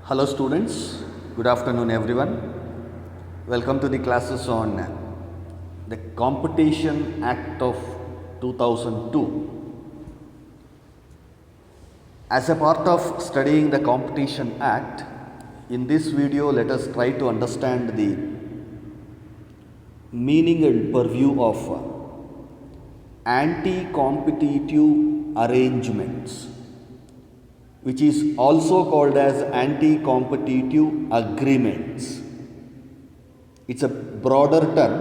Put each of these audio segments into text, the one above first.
Hello students, good afternoon everyone. Welcome to the classes on the Competition Act of 2002. As a part of studying the Competition Act, in this video let us try to understand the meaning and purview of anti-competitive arrangements, which is also called as anti-competitive agreements. It's a broader term,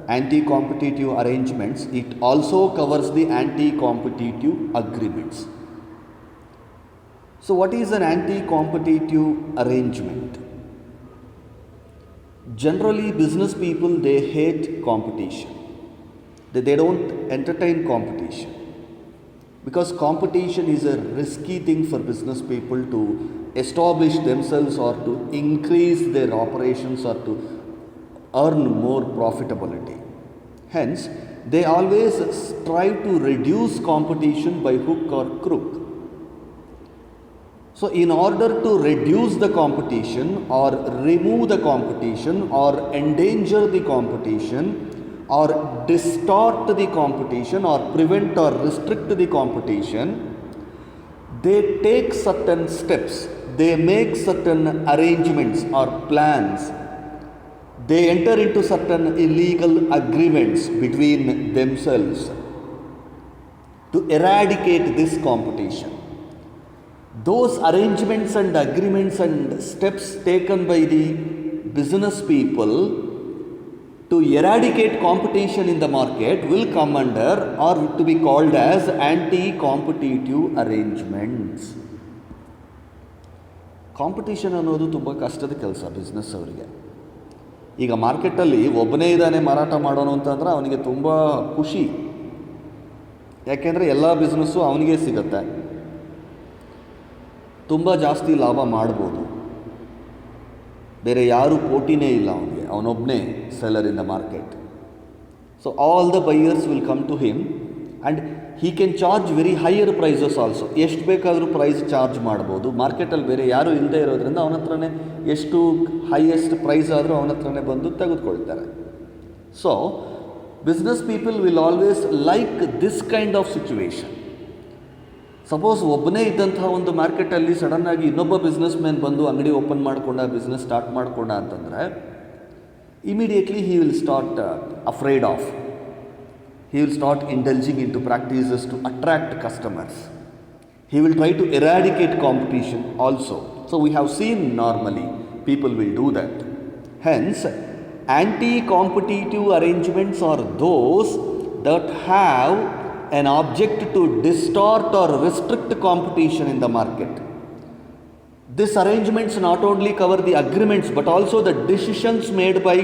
anti-competitive arrangements. It also covers the anti-competitive agreements. So what is an anti-competitive arrangement? Generally, business people, they hate competition. They don't entertain competition. Because competition is a risky thing for business people to establish themselves or to increase their operations or to earn more profitability. Hence, they always strive to reduce competition by hook or crook. So, in order to reduce the competition or remove the competition or endanger the competition, or distort the competition or prevent or restrict the competition, they take certain steps, they make certain arrangements or plans, they enter into certain illegal agreements between themselves to eradicate this competition. Those arrangements and agreements and steps taken by the business people to eradicate competition in the market will come under or to be called as anti-competitive arrangements. Competition ಅನ್ನೋದು ತುಂಬ ಕಷ್ಟದ ಕೆಲಸ business ಅವರಿಗೆ. ಈಗ ಮಾರ್ಕೆಟಲ್ಲಿ ಒಬ್ಬನೇ ಇದ್ದಾನೆ ಮಾರಾಟ ಮಾಡೋನು ಅಂತಂದ್ರೆ ಅವನಿಗೆ ತುಂಬ ಖುಷಿ, ಯಾಕೆಂದರೆ ಎಲ್ಲ ಬಿಸ್ನೆಸ್ಸು ಅವನಿಗೆ ಸಿಗುತ್ತೆ, ತುಂಬ ಜಾಸ್ತಿ ಲಾಭ ಮಾಡ್ಬೋದು, ಬೇರೆ ಯಾರೂ ಪೋಟಿನೇ ಇಲ್ಲ ಅವನಿಗೆ, ಅವನೊಬ್ಬನೇ seller in the market. So all the buyers will come to him and he can charge very higher prices also. ಎಷ್ಟು ಬೇಕಾದರೂ ಪ್ರೈಸ್ ಚಾರ್ಜ್ ಮಾಡ್ಬೋದು. ಮಾರ್ಕೆಟಲ್ಲಿ ಬೇರೆ ಯಾರೂ ಇಲ್ಲದೆ ಇರೋದ್ರಿಂದ ಅವನ ಹತ್ರನೇ ಎಷ್ಟು ಹೈಯೆಸ್ಟ್ ಪ್ರೈಸ್ ಆದರೂ ಅವನ ಹತ್ರನೇ ಬಂದು ತೆಗೆದುಕೊಳ್ತಾರೆ. So business people will always like this kind of situation. Suppose ಒಬ್ಬನೇ ಇದ್ದಂತಹ ಒಂದು ಮಾರ್ಕೆಟಲ್ಲಿ ಸಡನ್ನಾಗಿ ಇನ್ನೊಬ್ಬ ಬಿಸ್ನೆಸ್ ಮ್ಯಾನ್ ಬಂದು ಅಂಗಡಿ ಓಪನ್ ಮಾಡಿಕೊಂಡ, ಬಿಸ್ನೆಸ್ ಸ್ಟಾರ್ಟ್ ಮಾಡಿಕೊಂಡ ಅಂತಂದರೆ immediately he will start afraid of. He will start indulging into practices to attract customers. He will try to eradicate competition also. So we have seen normally people will do that. Hence, anti-competitive arrangements are those that have an object to distort or restrict competition in the market. These arrangements not only cover the agreements but also the decisions made by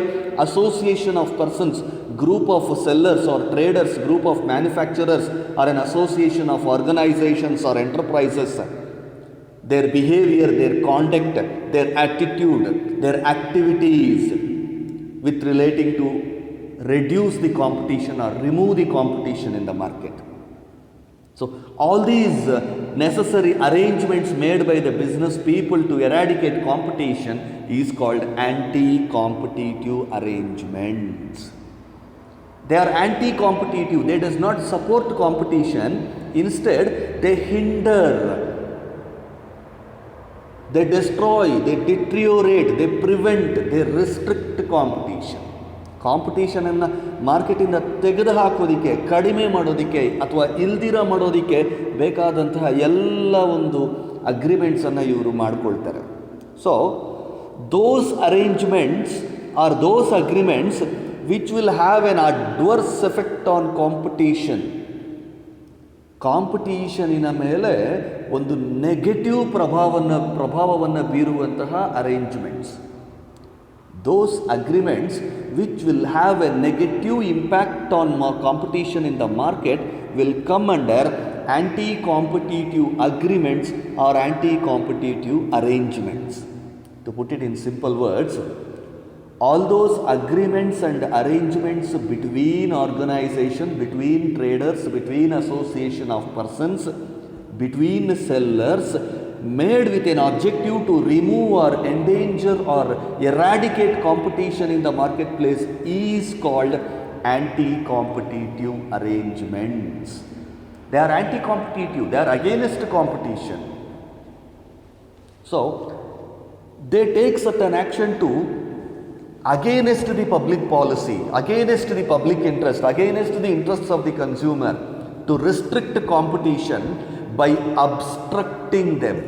association of persons, group of sellers or traders, group of manufacturers, or an association of organizations or enterprises. Their behavior, their conduct, their attitude, their activities with relating to reduce the competition or remove the competition in the market. So all these necessary arrangements made by the business people to eradicate competition is called anti-competitive arrangements. They are anti-competitive. They does not support competition. Instead, they hinder, they destroy, they deteriorate, they prevent, they restrict competition. ಕಾಂಪಿಟೇಷನನ್ನು ಮಾರ್ಕೆಟಿಂದ ತೆಗೆದು ಹಾಕೋದಕ್ಕೆ, ಕಡಿಮೆ ಮಾಡೋದಕ್ಕೆ ಅಥವಾ ಇಲ್ದಿರ ಮಾಡೋದಕ್ಕೆ ಬೇಕಾದಂತಹ ಎಲ್ಲ ಒಂದು ಅಗ್ರಿಮೆಂಟ್ಸನ್ನು ಇವರು ಮಾಡಿಕೊಳ್ತಾರೆ. So those arrangements are those agreements which will have an adverse effect on competition. ಕಾಂಪಿಟೇಷನಿನ ಮೇಲೆ ಒಂದು ನೆಗೆಟಿವ್ ಪ್ರಭಾವವನ್ನು ಬೀರುವಂತಹ arrangements. Those agreements which will have a negative impact on competition in the market will come under anti-competitive agreements or anti-competitive arrangements. To put it in simple words, all those agreements and arrangements between organization, between traders, between association of persons, between sellers made with an objective to remove or endanger or eradicate competition in the marketplace is called anti-competitive arrangements. They are anti-competitive, they are against competition. So, they take certain action to against the public policy, against the public interest, against the interests of the consumer, to restrict competition by obstructing them.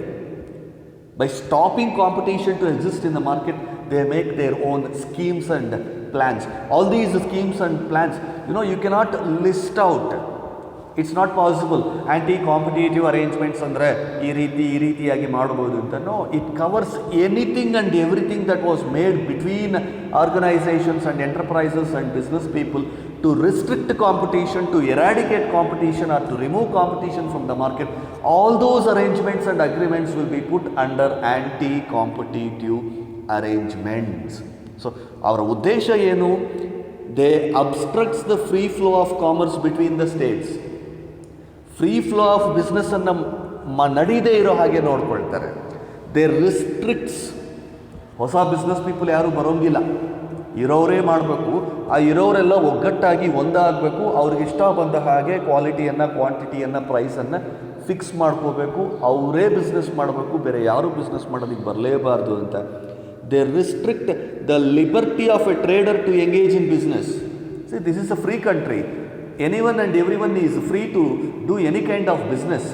By stopping competition to exist in the market, they make their own schemes and plans. All these schemes and plans, you cannot list out. It's not possible. Anti-competitive arrangements andre ee ರೀತಿಯಾಗಿ ಮಾಡಬಹುದು ಅಂತ. No, it covers anything and everything that was made between organizations and enterprises and business people to restrict competition, to eradicate competition or to remove competition from the market. All those arrangements and agreements will be put under anti-competitive arrangements. So, our uddesha ಏನು? They obstructs the free flow of commerce between the states. Free flow of ಬಿಸ್ನೆಸ್ಸನ್ನು ನಡೀದೇ ಇರೋ ಹಾಗೆ ನೋಡ್ಕೊಳ್ತಾರೆ. They restricts. ಹೊಸ business people ಯಾರೂ ಬರೋಂಗಿಲ್ಲ, ಇರೋರೇ ಮಾಡಬೇಕು. ಆ ಇರೋರೆಲ್ಲ ಒಗ್ಗಟ್ಟಾಗಿ ಒಂದಾಗಬೇಕು. ಅವ್ರಿಗೆ ಇಷ್ಟ ಬಂದ ಹಾಗೆ ಕ್ವಾಲಿಟಿಯನ್ನು, ಕ್ವಾಂಟಿಟಿಯನ್ನು, ಪ್ರೈಸನ್ನು ಫಿಕ್ಸ್ ಮಾಡ್ಕೋಬೇಕು. ಅವರೇ ಬಿಸ್ನೆಸ್ ಮಾಡಬೇಕು, ಬೇರೆ ಯಾರೂ ಬಿಸ್ನೆಸ್ ಮಾಡೋದಕ್ಕೆ ಬರಲೇಬಾರ್ದು ಅಂತ. They restrict the liberty of a trader to engage in business. See, this is a free country. Anyone and everyone is free to do any kind of business.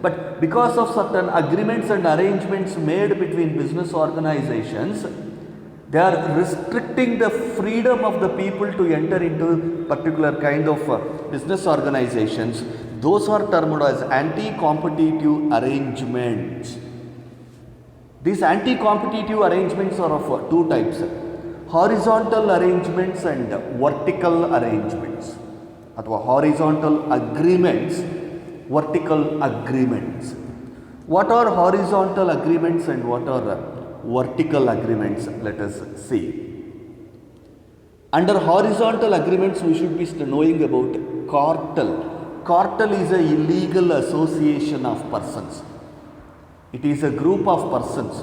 But because of certain agreements and arrangements made between business organizations, they are restricting the freedom of the people to enter into particular kind of business organizations. Those are termed as anti-competitive arrangements. These anti-competitive arrangements are of two types: horizontal arrangements and vertical arrangements. ಅಥವಾ horizontal agreements, vertical agreements. What are horizontal agreements and what or vertical agreements? Let us see. Under horizontal agreements we should be knowing about cartel. Cartel is a illegal association of persons. It is a group of persons,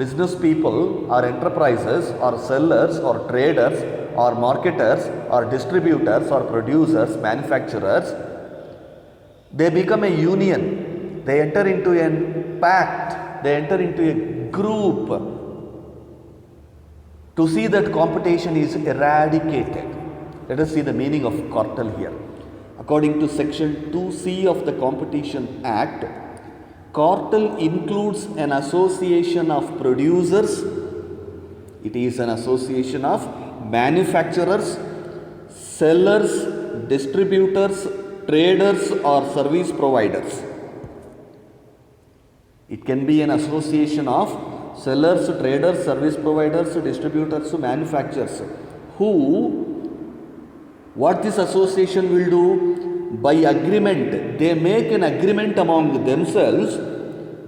business people or enterprises or sellers or traders or marketers or distributors or producers, manufacturers. They become a union. They enter into a pact. They enter into a group to see that competition is eradicated. Let us see the meaning of cartel here. According to section 2C of the Competition Act, cartel includes an association of producers. It is an association of manufacturers, sellers, distributors, traders or service providers. It can be an association of sellers, traders, service providers, distributors, manufacturers. What this association will do? By agreement, they make an agreement among themselves.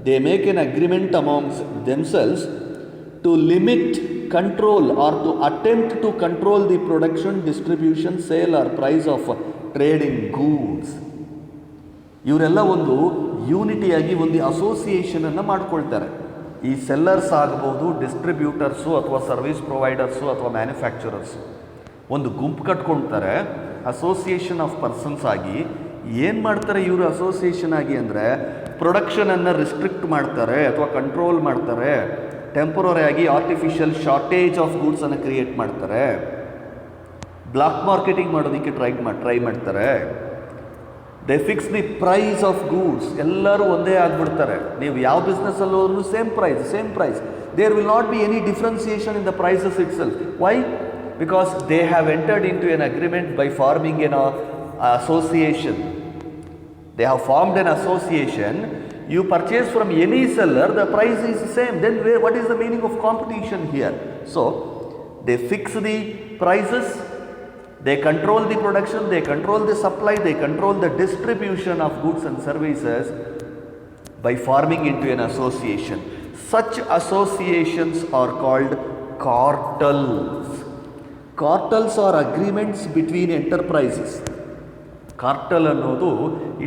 They make an agreement amongst themselves to limit, control or to attempt to control the production, distribution, sale or price of trading goods. ಇವರೆಲ್ಲ ಒಂದು ಯೂನಿಟಿಯಾಗಿ ಒಂದು ಅಸೋಸಿಯೇಷನನ್ನು ಮಾಡ್ಕೊಳ್ತಾರೆ. ಈ sellers ಆಗ್ಬೋದು, distributors ಅಥವಾ service providers ಅಥವಾ manufacturers ಒಂದು ಗುಂಪು ಕಟ್ಕೊಳ್ತಾರೆ ಅಸೋಸಿಯೇಷನ್ ಆಫ್ ಪರ್ಸನ್ಸ್ ಆಗಿ. ಏನು ಮಾಡ್ತಾರೆ ಇವರು ಅಸೋಸಿಯೇಷನ್ ಆಗಿ ಅಂದರೆ, ಪ್ರೊಡಕ್ಷನನ್ನು ರಿಸ್ಟ್ರಿಕ್ಟ್ ಮಾಡ್ತಾರೆ ಅಥವಾ ಕಂಟ್ರೋಲ್ ಮಾಡ್ತಾರೆ. ಟೆಂಪರರಿ ಆಗಿ ಆರ್ಟಿಫಿಷಿಯಲ್ ಶಾರ್ಟೇಜ್ ಆಫ್ ಗೂಡ್ಸನ್ನು ಕ್ರಿಯೇಟ್ ಮಾಡ್ತಾರೆ. ಬ್ಲಾಕ್ ಮಾರ್ಕೆಟಿಂಗ್ ಮಾಡೋದಕ್ಕೆ ಟ್ರೈ ಮಾಡ್ತಾರೆ. They fix the price of goods. ಎಲ್ಲರೂ ಒಂದೇ ಆಗಿಬಿಡ್ತಾರೆ. ನೀವು ಯಾವ ಬಿಸ್ನೆಸ್ಸಲ್ಲಿ ಹೋದ್ರೂ same price. There will not be any differentiation in the prices it self. Y? Because they have entered into an agreement by forming an association. They have formed an association. You purchase from any seller, the price is the same. Then what is the meaning of competition here? So, they fix the prices, they control the production, they control the supply, they control the distribution of goods and services by forming into an association. Such associations are called cartels. Cartels are agreements between enterprises. Cartel ಅನ್ನೋದು,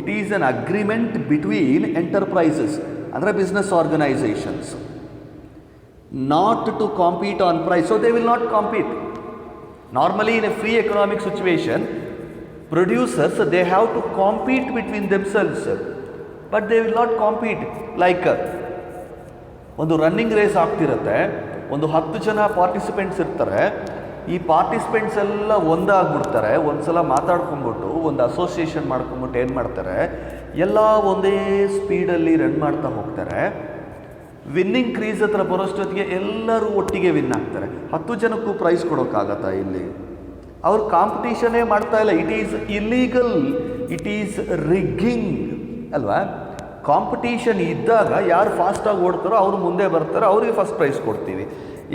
it is an agreement between enterprises. ಅಂದರೆ business organizations, not to compete on price. So they will not compete. Normally in a free economic situation, producers, they have to compete between themselves, but they will not compete. Like ಒಂದು running race ಆಗ್ತಿರುತ್ತೆ, ಒಂದು 10 ಜನ participants ಇರ್ತಾರೆ, ಈ participants ಎಲ್ಲ ಒಂದಾಗ್ಬಿಡ್ತಾರೆ, ಒಂದ್ಸಲ ಮಾತಾಡ್ಕೊಂಡ್ಬಿಟ್ಟು ಒಂದು association ಮಾಡ್ಕೊಂಡ್ಬಿಟ್ಟು ಏನು ಮಾಡ್ತಾರೆ, ಎಲ್ಲ ಒಂದೇ ಸ್ಪೀಡಲ್ಲಿ ರನ್ ಮಾಡ್ತಾ ಹೋಗ್ತಾರೆ. ವಿನ್ನಿಂಗ್ ಕ್ರೀಸ್ ಹತ್ರ ಬರೋಷ್ಟೊತ್ತಿಗೆ ಎಲ್ಲರೂ ಒಟ್ಟಿಗೆ ವಿನ್ ಆಗ್ತಾರೆ. 10 ಜನಕ್ಕೂ ಪ್ರೈಸ್ ಕೊಡೋಕ್ಕಾಗತ್ತಾ ಇಲ್ಲಿ? ಅವ್ರು ಕಾಂಪಿಟೀಷನ್ನೇ ಮಾಡ್ತಾ ಇಲ್ಲ. It is illegal, it is rigging ಅಲ್ವಾ? ಕಾಂಪಿಟೀಷನ್ ಇದ್ದಾಗ ಯಾರು ಫಾಸ್ಟಾಗಿ ಓಡ್ತಾರೋ ಅವರು ಮುಂದೆ ಬರ್ತಾರೆ, ಅವರಿಗೆ ಫಸ್ಟ್ ಪ್ರೈಸ್ ಕೊಡ್ತೀವಿ.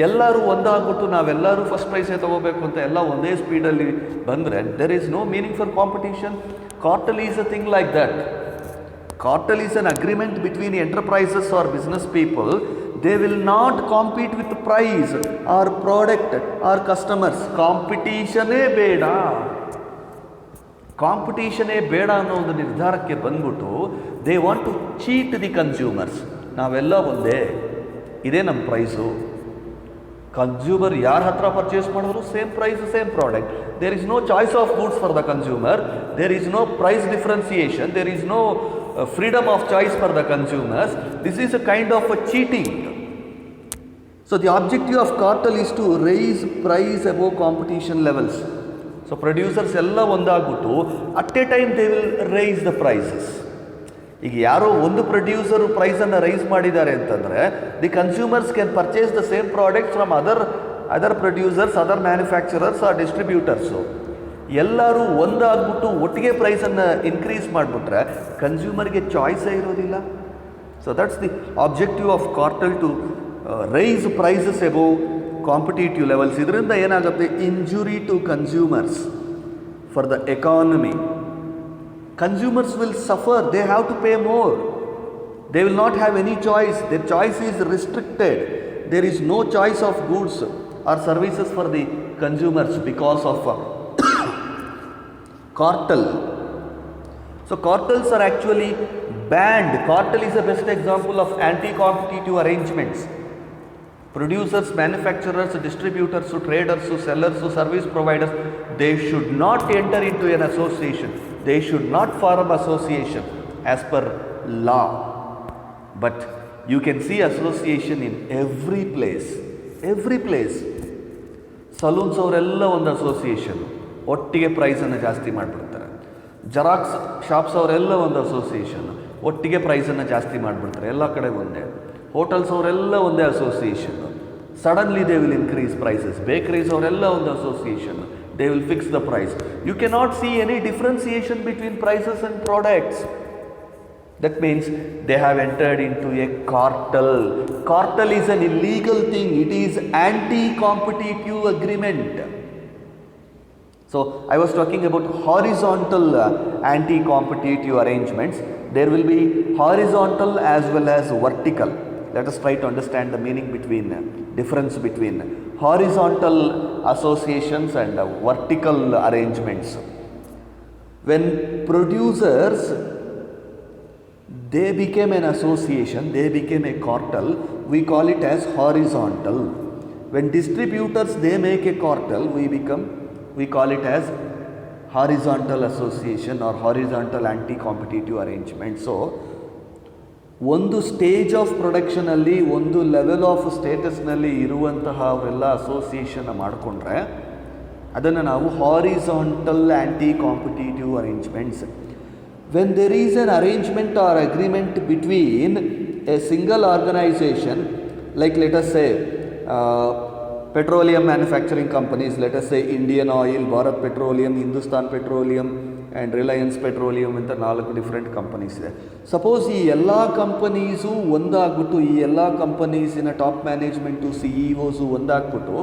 ಎಲ್ಲರೂ ಒಂದಾಗ್ಬಿಟ್ಟು ನಾವೆಲ್ಲರೂ ಫಸ್ಟ್ ಪ್ರೈಸೇ ತೊಗೋಬೇಕು ಅಂತ ಎಲ್ಲ ಒಂದೇ ಸ್ಪೀಡಲ್ಲಿ ಬಂದರೆ there is no meaning for competition. Cartel is a thing like that. Cartel is an agreement between enterprises or business people. They will not compete with price or product or customers. ಕಾಂಪಿಟೀಷನೇ ಬೇಡ, ಕಾಂಪಿಟೀಷನೇ ಬೇಡ ಅನ್ನೋ ಒಂದು ನಿರ್ಧಾರಕ್ಕೆ ಬಂದ್ಬಿಟ್ಟು they want to cheat the consumers. ನಾವೆಲ್ಲ ಒಂದೇ, ಇದೇ ನಮ್ಮ ಪ್ರೈಸು. ಕನ್ಸ್ಯೂಮರ್ ಯಾರ ಹತ್ರ ಪರ್ಚೇಸ್ ಮಾಡಿದ್ರು same price, same product. There is no choice of goods for the consumer. There is no price differentiation. There is no freedom of choice for the consumers. This is a kind of a cheating. So the objective of cartel is to raise price above competition levels. So producers ಎಲ್ಲ ಒಂದಾಗ್ಬಿಟ್ಟು at a time they will raise the prices. ಈಗ ಯಾರೋ ಒಂದು producer ಪ್ರೈಸನ್ನು raise ಮಾಡಿದ್ದಾರೆ ಅಂತಂದರೆ the consumers can purchase the same product from other producers, other manufacturers or distributors. ಎಲ್ಲರೂ ಒಂದಾಗ್ಬಿಟ್ಟು ಒಟ್ಟಿಗೆ ಪ್ರೈಸನ್ನು ಇನ್ಕ್ರೀಸ್ ಮಾಡಿಬಿಟ್ರೆ ಕನ್ಸ್ಯೂಮರ್ಗೆ ಚಾಯ್ಸೇ ಇರೋದಿಲ್ಲ. So that's the objective of cartel, to raise prices above competitive levels. ಇದರಿಂದ ಏನಾಗುತ್ತೆ? Injury to consumers for the economy. Consumers will suffer, they have to pay more, they will not have any choice, their choice is restricted. There is no choice of goods or services for the consumers because of cartel. So cartels are actually banned. Cartel is the best example of anti-competitive arrangements. Producers, manufacturers, distributors, traders, sellers, service providers, they should not enter into an association. They should not form association as per law. But you can see association in every place. Every place. Saloons ಅವರೆಲ್ಲ ಒಂದು association, ಒಟ್ಟಿಗೆ ಪ್ರೈಸನ್ನು ಜಾಸ್ತಿ ಮಾಡಿಬಿಡ್ತಾರೆ. Xerox shops ಅವರೆಲ್ಲ ಒಂದು association, ಒಟ್ಟಿಗೆ ಪ್ರೈಸನ್ನು ಜಾಸ್ತಿ ಮಾಡಿಬಿಡ್ತಾರೆ. ಎಲ್ಲ ಕಡೆ ಒಂದೇ. ಹೋಟೆಲ್ಸ್ ಅವರೆಲ್ಲ ಒಂದೇ association, suddenly they will increase prices. Bakeries ಅವರೆಲ್ಲ ಒಂದು association, they will fix the price. You cannot see any differentiation between prices and products. That means they have entered into a cartel. Cartel is an illegal thing. It is anti-competitive agreement. So I was talking about horizontal anti-competitive arrangements. There will be horizontal as well as vertical. Let us try to understand the meaning between, difference between horizontal associations and vertical arrangements. When producers, they became an association, they became a cartel, we call it as horizontal. When distributors, they make a cartel, we call it as horizontal association or horizontal anti-competitive arrangement. So ಒಂದು stage of ಪ್ರೊಡಕ್ಷನಲ್ಲಿ, ಒಂದು level of ಸ್ಟೇಟಸ್ನಲ್ಲಿ ಇರುವಂತಹ ಅವರೆಲ್ಲ association ಮಾಡಿಕೊಂಡ್ರೆ ಅದನ್ನು ನಾವು horizontal anti competitive arrangements. When there is an arrangement or agreement between a single organization, like let us say petroleum manufacturing companies, let us say Indian Oil, Bharat Petroleum, Hindustan Petroleum and Reliance Petroleum ಅಂತ 4 different companies ಇದೆ. Suppose ಈ ಎಲ್ಲ companies ಒಂದಾಗ್ಬಿಟ್ಟು, ಈ ಎಲ್ಲ ಕಂಪನೀಸಿನ top management, CEO ಒಂದಾಗ್ಬಿಟ್ಟು,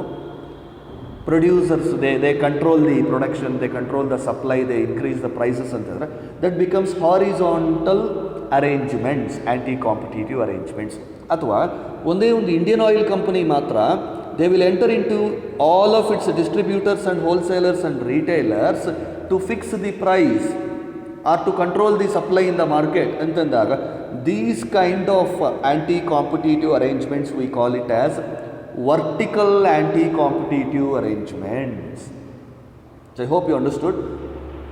producers, they control the production, they control the supply, they increase the prices ಅಂತಂದರೆ that becomes horizontal arrangements, anti-competitive arrangements. ಅಥವಾ ಒಂದೇ ಒಂದು ಇಂಡಿಯನ್ ಆಯಿಲ್ ಕಂಪನಿ ಮಾತ್ರ, they will enter into all of its distributors and wholesalers and retailers to fix the price or to control the supply in the market ಅಂತಂದಾಗ these kind of anti-competitive arrangements, we call it as vertical anti-competitive arrangements. So I hope you understood.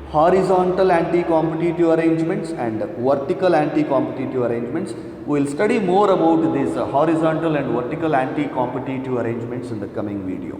Horizontal anti-competitive arrangements and vertical anti-competitive arrangements. We will study more about these horizontal and vertical anti-competitive arrangements in the coming video.